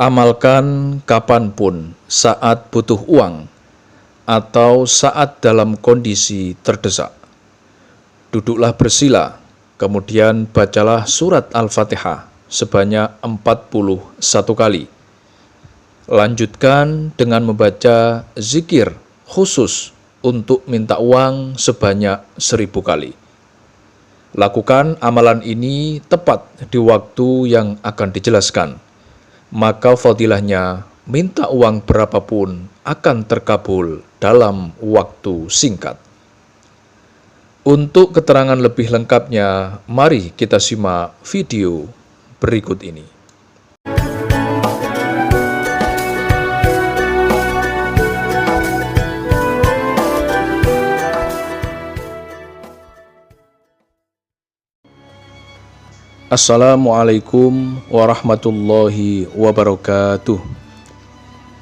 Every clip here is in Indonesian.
Amalkan kapanpun saat butuh uang atau saat dalam kondisi terdesak. Duduklah bersila, kemudian bacalah surat Al-Fatihah sebanyak 41 kali. Lanjutkan dengan membaca zikir khusus untuk minta uang sebanyak 1000 kali. Lakukan amalan ini tepat di waktu yang akan dijelaskan. Maka fadilahnya minta uang berapapun akan terkabul dalam waktu singkat. Untuk keterangan lebih lengkapnya, mari kita simak video berikut ini. Assalamualaikum warahmatullahi wabarakatuh.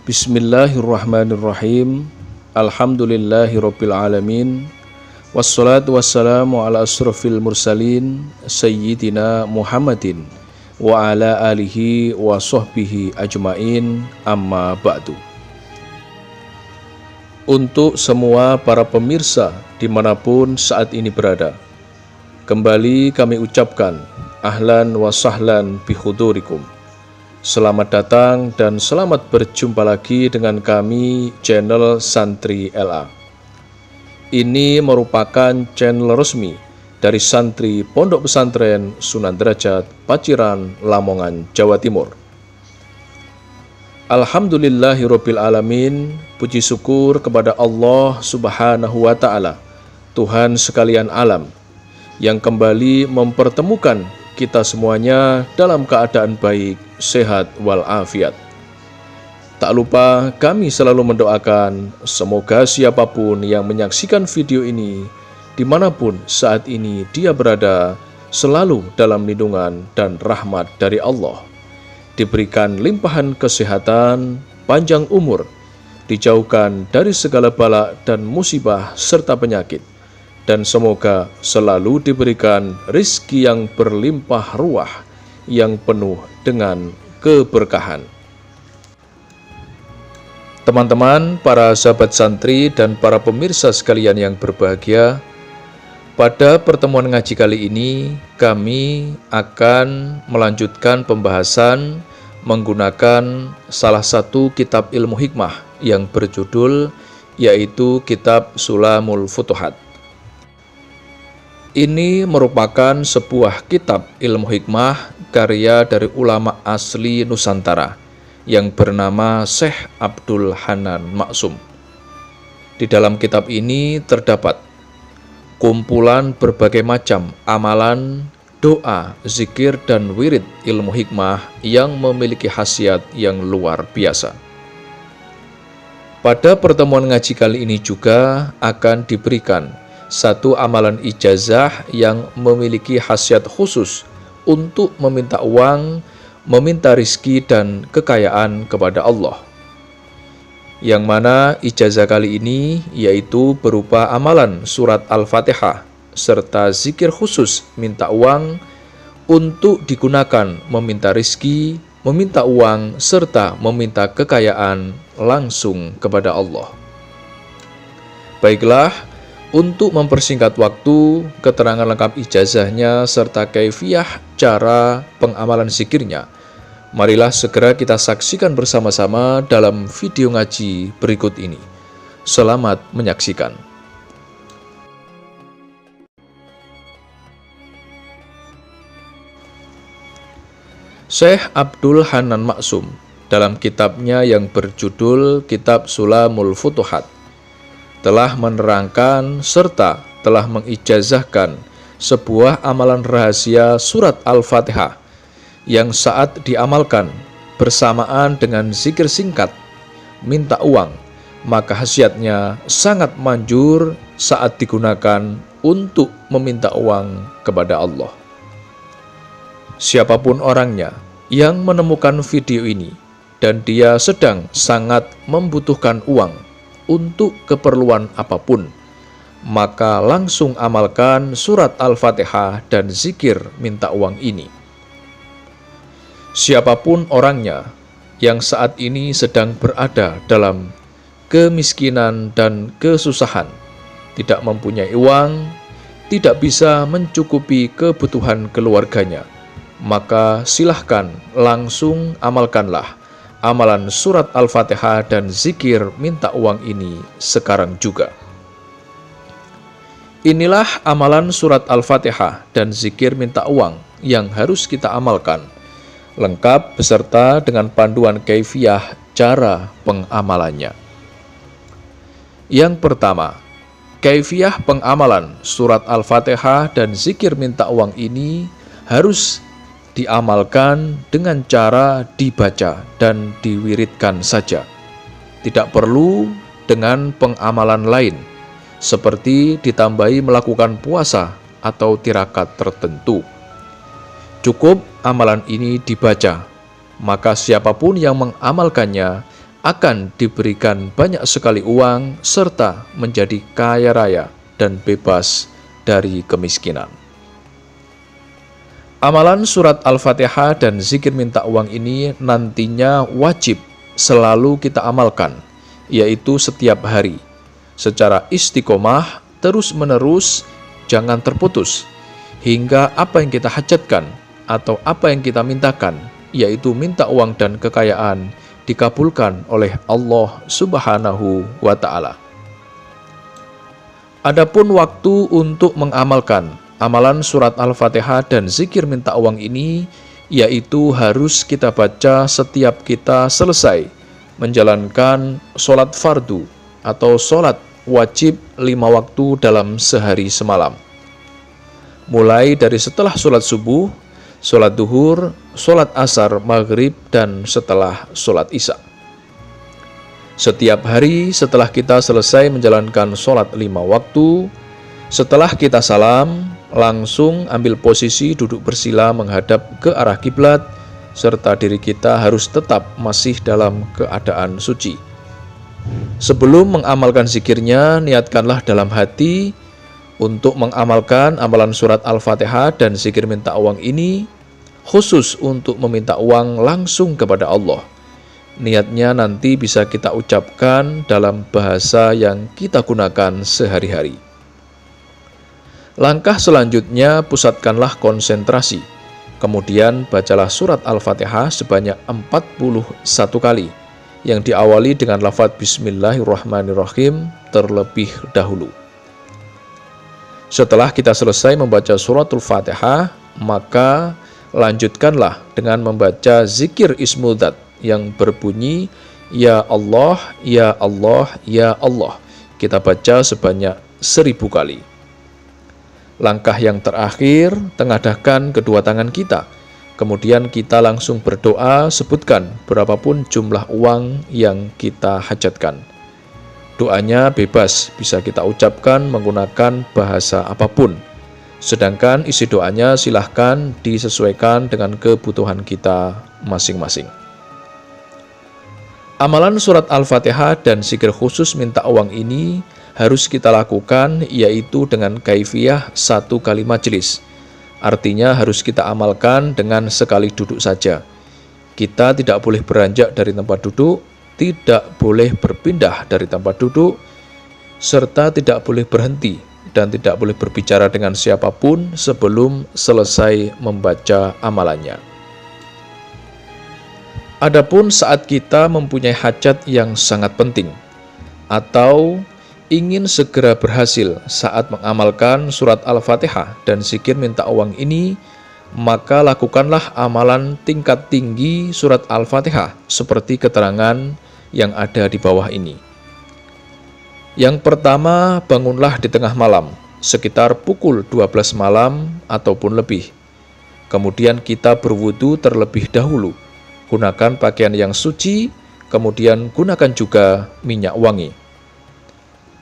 Bismillahirrahmanirrahim. Alhamdulillahirabbil alamin. Wassalatu wassalamu ala asrofil mursalin sayyidina Muhammadin wa ala alihi wa sahbihi ajmain, amma ba'du. Untuk semua para pemirsa dimanapun saat ini berada, kembali kami ucapkan ahlan wa sahlan bihudurikum. Selamat datang dan selamat berjumpa lagi dengan kami, channel Santri LA. Ini merupakan channel resmi dari Santri Pondok Pesantren Sunan Derajat, Paciran, Lamongan, Jawa Timur. Alhamdulillahirabbil alamin. Puji syukur kepada Allah Subhanahu wa Ta'ala, Tuhan sekalian alam, yang kembali mempertemukan kita semuanya dalam keadaan baik, sehat walafiat. Tak lupa kami selalu mendoakan semoga siapapun yang menyaksikan video ini dimanapun saat ini dia berada selalu dalam lindungan dan rahmat dari Allah, diberikan limpahan kesehatan, panjang umur, dijauhkan dari segala bala dan musibah serta penyakit, dan semoga selalu diberikan rizki yang berlimpah ruah, yang penuh dengan keberkahan. Teman-teman, para sahabat santri dan para pemirsa sekalian yang berbahagia, pada pertemuan ngaji kali ini kami akan melanjutkan pembahasan menggunakan salah satu kitab ilmu hikmah yang berjudul yaitu kitab Sulamul Futuhat. Ini merupakan sebuah kitab ilmu hikmah karya dari ulama asli Nusantara yang bernama Syekh Abdul Hanan Maksum. Di dalam kitab ini terdapat kumpulan berbagai macam amalan, doa, zikir, dan wirid ilmu hikmah yang memiliki khasiat yang luar biasa. Pada pertemuan ngaji kali ini juga akan diberikan satu amalan ijazah yang memiliki khasiat khusus untuk meminta uang, meminta rizki dan kekayaan kepada Allah. Yang mana ijazah kali ini yaitu berupa amalan surat Al-Fatihah serta zikir khusus minta uang untuk digunakan meminta rizki, meminta uang, serta meminta kekayaan langsung kepada Allah. Baiklah, untuk mempersingkat waktu, keterangan lengkap ijazahnya serta kaifiyah cara pengamalan zikirnya, marilah segera kita saksikan bersama-sama dalam video ngaji berikut ini. Selamat menyaksikan. Syekh Abdul Hanan Maksum dalam kitabnya yang berjudul Kitab Sulamul Futuhat telah menerangkan serta telah mengijazahkan sebuah amalan rahasia surat Al-Fatihah yang saat diamalkan bersamaan dengan zikir singkat minta uang, maka khasiatnya sangat manjur saat digunakan untuk meminta uang kepada Allah. Siapapun orangnya yang menemukan video ini dan dia sedang sangat membutuhkan uang untuk keperluan apapun, maka langsung amalkan surat Al-Fatihah dan zikir minta uang ini. Siapapun orangnya yang saat ini sedang berada dalam kemiskinan dan kesusahan, tidak mempunyai uang, tidak bisa mencukupi kebutuhan keluarganya, maka silahkan langsung amalkanlah amalan surat Al-Fatihah dan zikir minta uang ini sekarang juga. Inilah amalan surat Al-Fatihah dan zikir minta uang yang harus kita amalkan, lengkap beserta dengan panduan kaifiyah cara pengamalannya. Yang pertama, kaifiyah pengamalan surat Al-Fatihah dan zikir minta uang ini harus diamalkan dengan cara dibaca dan diwiridkan saja. Tidak perlu dengan pengamalan lain, seperti ditambahi melakukan puasa atau tirakat tertentu. Cukup amalan ini dibaca, maka siapapun yang mengamalkannya akan diberikan banyak sekali uang serta menjadi kaya raya dan bebas dari kemiskinan. Amalan surat Al-Fatihah dan zikir minta uang ini nantinya wajib selalu kita amalkan, yaitu setiap hari, secara istiqomah, terus-menerus, jangan terputus, hingga apa yang kita hajatkan atau apa yang kita mintakan, yaitu minta uang dan kekayaan, dikabulkan oleh Allah Subhanahu wa Ta'ala. Adapun waktu untuk mengamalkan amalan surat Al-Fatihah dan zikir minta uang ini, yaitu harus kita baca setiap kita selesai menjalankan sholat fardu atau sholat wajib 5 waktu dalam sehari semalam. Mulai dari setelah sholat subuh, sholat duhur, sholat asar, maghrib, dan setelah sholat isya. Setiap hari setelah kita selesai menjalankan sholat 5 waktu, setelah kita salam, langsung ambil posisi duduk bersila menghadap ke arah kiblat, serta diri kita harus tetap masih dalam keadaan suci. Sebelum mengamalkan zikirnya, niatkanlah dalam hati untuk mengamalkan amalan surat Al-Fatihah dan zikir minta uang ini, khusus untuk meminta uang langsung kepada Allah. Niatnya nanti bisa kita ucapkan dalam bahasa yang kita gunakan sehari-hari. Langkah selanjutnya, pusatkanlah konsentrasi. Kemudian bacalah surat Al-Fatihah sebanyak 41 kali, yang diawali dengan lafaz Bismillahirrahmanirrahim terlebih dahulu. Setelah kita selesai membaca suratul Fatihah, maka lanjutkanlah dengan membaca zikir Ismu Dzat yang berbunyi Ya Allah, Ya Allah, Ya Allah. Kita baca sebanyak 1000 kali. Langkah yang terakhir, tengadahkan kedua tangan kita. Kemudian kita langsung berdoa, sebutkan berapapun jumlah uang yang kita hajatkan. Doanya bebas, bisa kita ucapkan menggunakan bahasa apapun. Sedangkan isi doanya silahkan disesuaikan dengan kebutuhan kita masing-masing. Amalan surat Al-Fatihah dan zikir khusus minta uang ini harus kita lakukan, yaitu dengan kaifiyah 1 kali majelis. Artinya harus kita amalkan dengan sekali duduk saja. Kita tidak boleh beranjak dari tempat duduk, tidak boleh berpindah dari tempat duduk, serta tidak boleh berhenti dan tidak boleh berbicara dengan siapapun sebelum selesai membaca amalannya. Adapun saat kita mempunyai hajat yang sangat penting atau ingin segera berhasil saat mengamalkan surat Al-Fatihah dan zikir minta uang ini, maka lakukanlah amalan tingkat tinggi surat Al-Fatihah seperti keterangan yang ada di bawah ini. Yang pertama, bangunlah di tengah malam, sekitar pukul 12 malam ataupun lebih. Kemudian kita berwudu terlebih dahulu, gunakan pakaian yang suci, kemudian gunakan juga minyak wangi.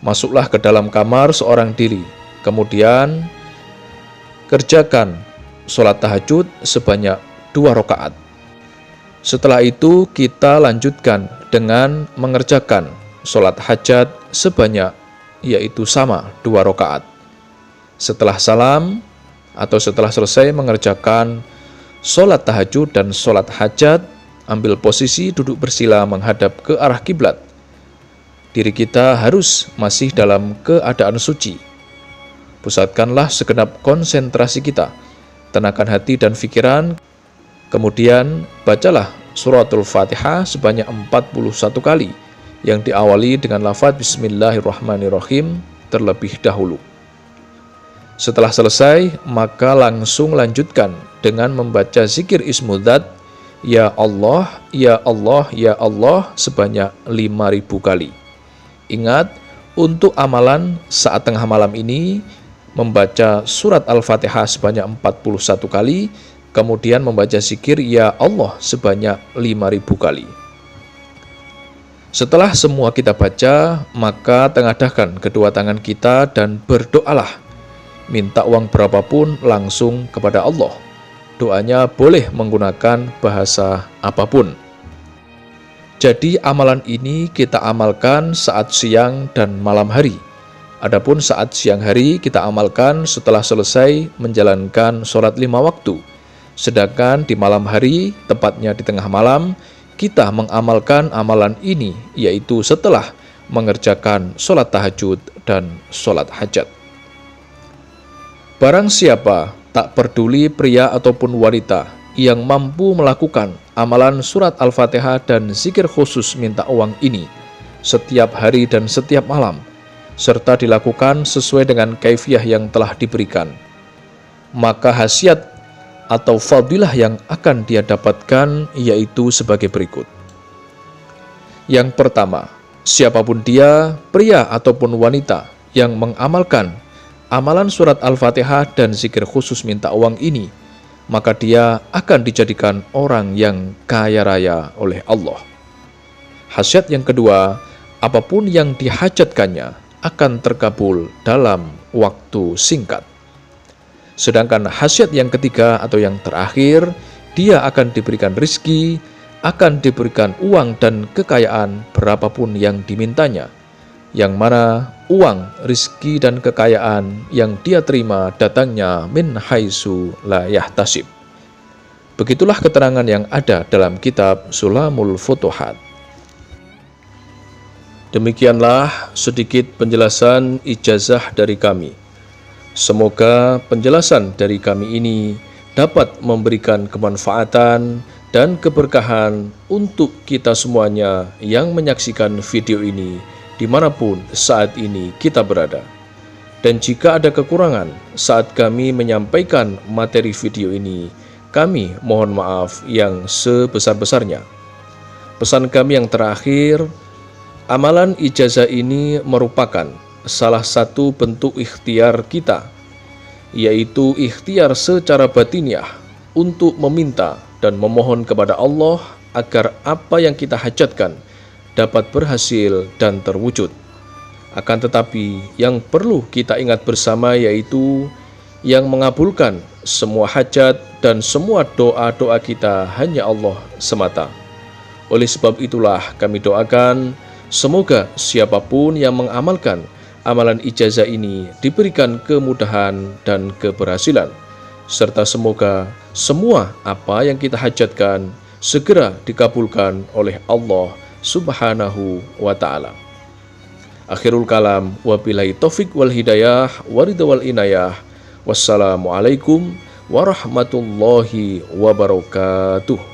Masuklah ke dalam kamar seorang diri, kemudian kerjakan sholat tahajud sebanyak 2 rakaat. Setelah itu kita lanjutkan dengan mengerjakan sholat hajat sebanyak, yaitu sama 2 rakaat. Setelah salam atau setelah selesai mengerjakan sholat tahajud dan sholat hajat, ambil posisi duduk bersila menghadap ke arah kiblat. Diri kita harus masih dalam keadaan suci. Pusatkanlah segenap konsentrasi kita, tenangkan hati dan pikiran, kemudian bacalah suratul Fatihah sebanyak 41 kali, yang diawali dengan lafaz Bismillahirrahmanirrahim terlebih dahulu. Setelah selesai, maka langsung lanjutkan dengan membaca zikir Ismudzat, Ya Allah, Ya Allah, Ya Allah sebanyak 5.000 kali. Ingat, untuk amalan saat tengah malam ini, membaca surat Al-Fatihah sebanyak 41 kali, kemudian membaca zikir Ya Allah sebanyak 5.000 kali. Setelah semua kita baca, maka tengadahkan kedua tangan kita dan berdoalah. Minta uang berapapun langsung kepada Allah. Doanya boleh menggunakan bahasa apapun. Jadi amalan ini kita amalkan saat siang dan malam hari. Adapun saat siang hari kita amalkan setelah selesai menjalankan sholat 5 waktu. Sedangkan di malam hari, tepatnya di tengah malam, kita mengamalkan amalan ini, yaitu setelah mengerjakan sholat tahajud dan sholat hajat. Barang siapa, tak peduli pria ataupun wanita, yang mampu melakukan amalan surat Al-Fatihah dan zikir khusus minta uang ini setiap hari dan setiap malam, serta dilakukan sesuai dengan kaifiyah yang telah diberikan, maka khasiat atau fadilah yang akan dia dapatkan yaitu sebagai berikut. Yang pertama, siapapun dia, pria ataupun wanita, yang mengamalkan amalan surat Al-Fatihah dan zikir khusus minta uang ini, maka dia akan dijadikan orang yang kaya raya oleh Allah. Khasiat yang kedua, apapun yang dihajatkannya akan terkabul dalam waktu singkat. Sedangkan khasiat yang ketiga atau yang terakhir, dia akan diberikan rizki, akan diberikan uang dan kekayaan berapapun yang dimintanya, yang mana uang, rizki, dan kekayaan yang dia terima datangnya min haitsu la yahtasib. Begitulah keterangan yang ada dalam kitab Sulamul Futuhat. Demikianlah sedikit penjelasan ijazah dari kami. Semoga penjelasan dari kami ini dapat memberikan kemanfaatan dan keberkahan untuk kita semuanya yang menyaksikan video ini dimanapun saat ini kita berada. Dan jika ada kekurangan saat kami menyampaikan materi video ini, kami mohon maaf yang sebesar-besarnya. Pesan kami yang terakhir, amalan ijazah ini merupakan salah satu bentuk ikhtiar kita, yaitu ikhtiar secara batiniah untuk meminta dan memohon kepada Allah agar apa yang kita hajatkan dapat berhasil dan terwujud. Akan tetapi yang perlu kita ingat bersama yaitu yang mengabulkan semua hajat dan semua doa-doa kita hanya Allah semata. Oleh sebab itulah kami doakan semoga siapapun yang mengamalkan amalan ijazah ini diberikan kemudahan dan keberhasilan, serta semoga semua apa yang kita hajatkan segera dikabulkan oleh Allah Subhanahu wa ta'ala. Akhirul kalam, wabillahi taufik wal hidayah, waridha wal inayah. Wassalamualaikum warahmatullahi wabarakatuh.